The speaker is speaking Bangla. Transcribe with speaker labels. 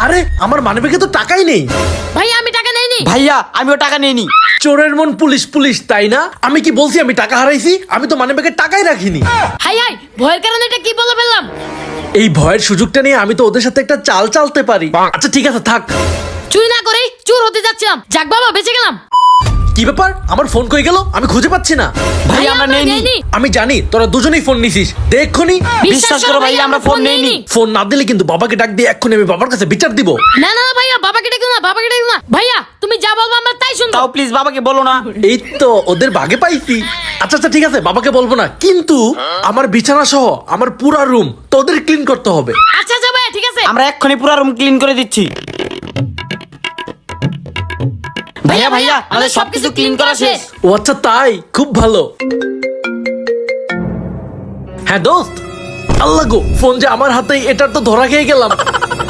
Speaker 1: আরে আমার মানিব্যাগে তো টাকাই নেই।
Speaker 2: ভাইয়া আমি টাকা নেইনি।
Speaker 3: ভাইয়া আমিও টাকা নেইনি।
Speaker 1: চোরের মন পুলিশ পুলিশ, তাই না? আমি কি বলছি আমি টাকা হারাইছি? আমি তো মানিব্যাগে টাকাই রাখিনি।
Speaker 2: হাই হাই, ভয়ের কারণে এটা কি বলে ফেললাম।
Speaker 1: এই ভয়ের সুযোগটা নিয়ে আমি তো ওদের সাথে একটা চাল চালতে পারি। আচ্ছা ঠিক আছে থাক।
Speaker 2: চুরি না করেই চোর হতে যাচ্ছিলাম, যাক বাবা বেঁচে গেলাম।
Speaker 1: কি ব্যাপার, আমার ফোন কই গেল? আমি খুঁজে পাচ্ছি না।
Speaker 3: ভাইয়া আমরা নেইনি।
Speaker 1: আমি জানি তোরা দুজনেই ফোন নিছিস, দেখনি।
Speaker 3: বিশ্বাস করো ভাইয়া আমরা ফোন নেইনি।
Speaker 1: ফোন না দিলে কিন্তু বাবাকে ডাক দিয়ে এক্ষুনি আমি বাবার কাছে বিচার দিব।
Speaker 2: না না না ভাইয়া, বাবাকে ডেকো না, বাবাকে ডেকো না। ভাইয়া তুমি যা বলবো আমরা তাই শুনবো।
Speaker 3: তাও প্লিজ বাবাকে বলো না।
Speaker 1: এই তো ওদের ভাগে পাইছি। আচ্ছা আচ্ছা ঠিক আছে, বাবাকে বলবো না, কিন্তু আমার বিছানা সহ আমার পুরা রুম তোদের ক্লিন করতে হবে।
Speaker 2: আচ্ছা আচ্ছা ভাইয়া ঠিক আছে।
Speaker 3: আমরা এক্ষুনি পুরো রুম ক্লিন করে দিচ্ছি। ভাইয়া ভাইয়া আমাদের সবকিছু ক্লিন করা শেষ।
Speaker 1: ও আচ্ছা তাই, খুব ভালো। হ্যাঁ দোস্ত, আল্লাহ গো, ফোন যে আমার হাতেই, এটার তো ধরা খেয়ে গেলাম।